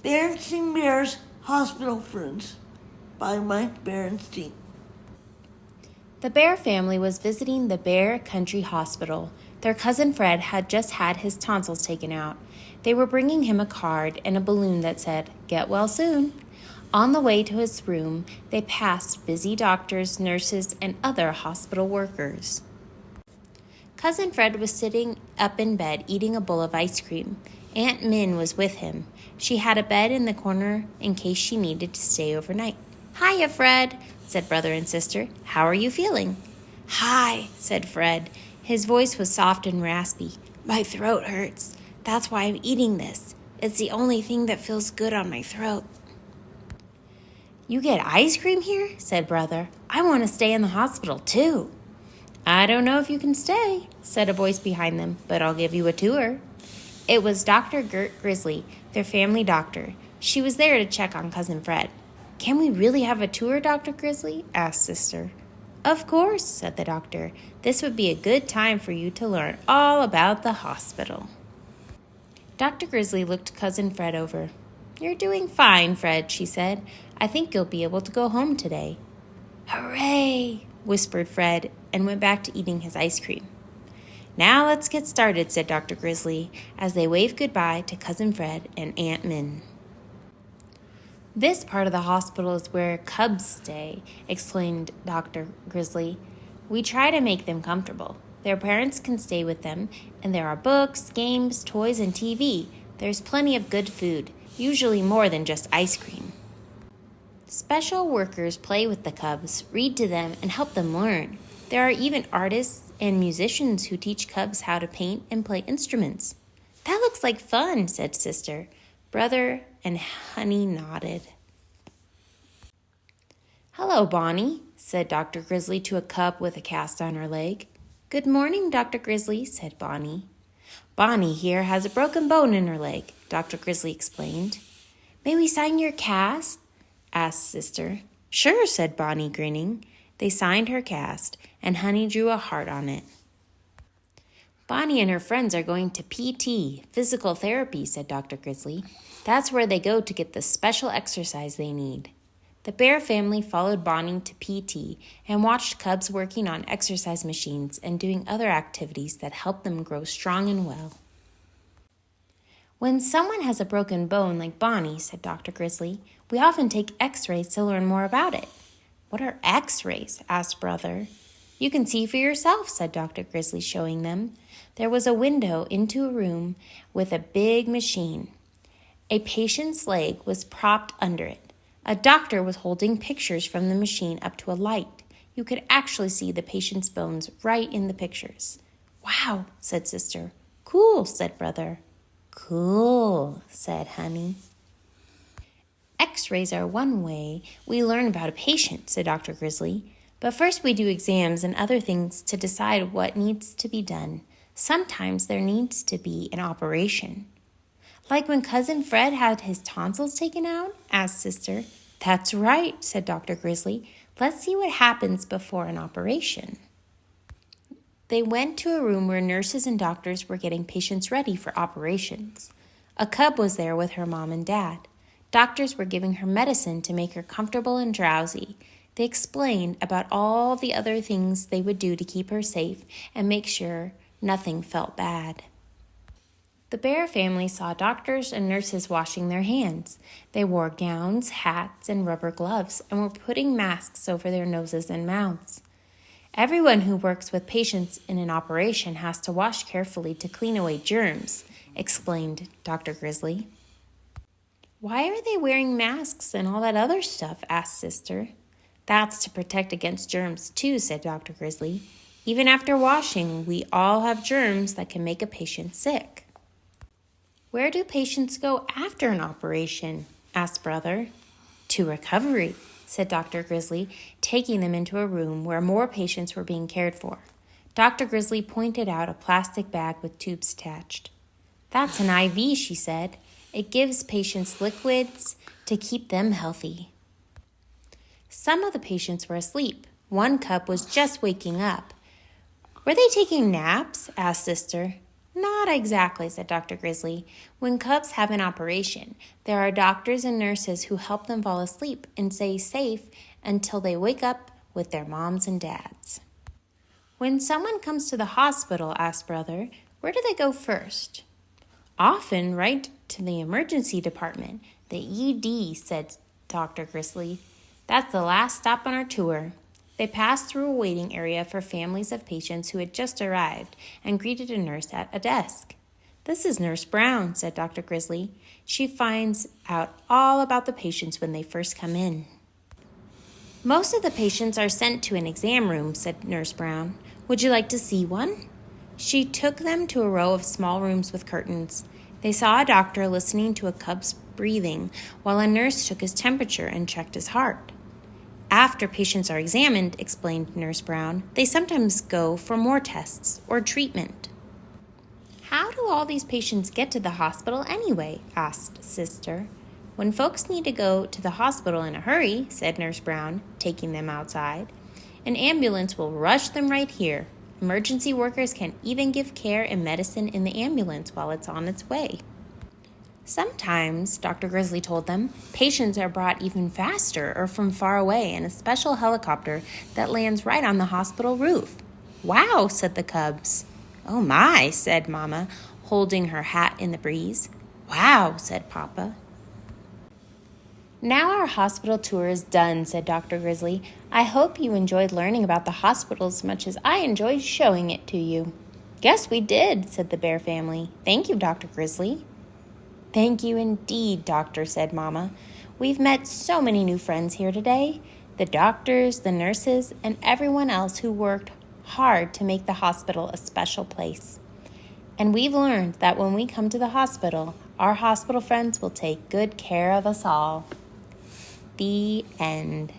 Berenstain Bears Hospital Friends by Mike Berenstain. The Bear family was visiting the Bear Country Hospital. Their cousin Fred had just had his tonsils taken out. They were bringing him a card and a balloon that said, "Get well soon." On the way to his room, they passed busy doctors, nurses, and other hospital workers. Cousin Fred was sitting up in bed eating a bowl of ice cream. Aunt Min was with him. She had a bed in the corner in case she needed to stay overnight. "Hiya, Fred," said brother and sister. "How are you feeling?" "Hi," said Fred. His voice was soft and raspy. "My throat hurts. That's why I'm eating this. It's the only thing that feels good on my throat." "You get ice cream here?" said brother. "I want to stay in the hospital, too." "I don't know if you can stay," said a voice behind them, "but I'll give you a tour." It was Dr. Gert Grizzly, their family doctor. She was there to check on Cousin Fred. "Can we really have a tour, Dr. Grizzly?" asked Sister. "Of course," said the doctor. "This would be a good time for you to learn all about the hospital." Dr. Grizzly looked Cousin Fred over. "You're doing fine, Fred," she said. "I think you'll be able to go home today." "Hooray!" whispered Fred and went back to eating his ice cream. "Now let's get started," said Dr. Grizzly as they waved goodbye to Cousin Fred and Aunt Min. "This part of the hospital is where cubs stay," explained Dr. Grizzly. "We try to make them comfortable. Their parents can stay with them, and there are books, games, toys, and TV. There's plenty of good food, usually more than just ice cream. Special workers play with the cubs, read to them, and help them learn. There are even artists and musicians who teach cubs how to paint and play instruments." "That looks like fun," said Sister. Brother and Honey nodded. "Hello, Bonnie," said Dr. Grizzly to a cub with a cast on her leg. "Good morning, Dr. Grizzly," said Bonnie. "Bonnie here has a broken bone in her leg," Dr. Grizzly explained. "May we sign your cast?" asked Sister. "Sure," said Bonnie, grinning. They signed her cast, and Honey drew a heart on it. "Bonnie and her friends are going to PT, physical therapy," said Dr. Grizzly. "That's where they go to get the special exercise they need." The Bear family followed Bonnie to PT and watched cubs working on exercise machines and doing other activities that help them grow strong and well. "When someone has a broken bone like Bonnie," said Dr. Grizzly, "we often take x-rays to learn more about it." "What are x-rays?" asked Brother. "You can see for yourself," said Dr. Grizzly, showing them. There was a window into a room with a big machine. A patient's leg was propped under it. A doctor was holding pictures from the machine up to a light. You could actually see the patient's bones right in the pictures. "Wow," said Sister. "Cool," said Brother. "Cool," said Honey. "X-rays are one way we learn about a patient," said Dr. Grizzly. "But first we do exams and other things to decide what needs to be done. Sometimes there needs to be an operation." "Like when Cousin Fred had his tonsils taken out?" asked Sister. "That's right," said Dr. Grizzly. "Let's see what happens before an operation." They went to a room where nurses and doctors were getting patients ready for operations. A cub was there with her mom and dad. Doctors were giving her medicine to make her comfortable and drowsy. They explained about all the other things they would do to keep her safe and make sure nothing felt bad. The Bear family saw doctors and nurses washing their hands. They wore gowns, hats, and rubber gloves and were putting masks over their noses and mouths. "Everyone who works with patients in an operation has to wash carefully to clean away germs," explained Dr. Grizzly. "Why are they wearing masks and all that other stuff?" asked Sister. "That's to protect against germs too," said Dr. Grizzly. "Even after washing, we all have germs that can make a patient sick." "Where do patients go after an operation?" asked Brother. "To recovery," said Dr. Grizzly, taking them into a room where more patients were being cared for. Dr. Grizzly pointed out a plastic bag with tubes attached. "That's an IV," she said. "It gives patients liquids to keep them healthy." Some of the patients were asleep. One cub was just waking up. "Were they taking naps?" asked Sister. Not exactly, said Dr. Grizzly. When cubs have an operation, there are doctors and nurses who help them fall asleep and stay safe until they wake up with their moms and dads. When someone comes to the hospital, asked Brother, where do they go first? Often right to the emergency department, the ED, said Dr. Grizzly. That's the last stop on our tour. They passed through a waiting area for families of patients who had just arrived and greeted a nurse at a desk. This is Nurse Brown, said Dr. Grizzly. She finds out all about the patients when they first come in. Most of the patients are sent to an exam room, said Nurse Brown. Would you like to see one? She took them to a row of small rooms with curtains. They saw a doctor listening to a cub's breathing while a nurse took his temperature and checked his heart. After patients are examined, explained Nurse Brown, they sometimes go for more tests or treatment. How do all these patients get to the hospital anyway? Asked Sister. When folks need to go to the hospital in a hurry, said Nurse Brown, taking them outside, an ambulance will rush them right here. Emergency workers can even give care and medicine in the ambulance while it's on its way. Sometimes, Dr. Grizzly told them, patients are brought even faster or from far away in a special helicopter that lands right on the hospital roof. Wow, said the cubs. Oh my, said Mama, holding her hat in the breeze. Wow, said Papa. Now our hospital tour is done, said Dr. Grizzly. I hope you enjoyed learning about the hospital as much as I enjoyed showing it to you. Guess we did, said the bear family. Thank you, Dr. Grizzly. Thank you indeed, Doctor, said Mama. We've met so many new friends here today. The doctors, the nurses, and everyone else who worked hard to make the hospital a special place. And we've learned that when we come to the hospital, our hospital friends will take good care of us all. The end.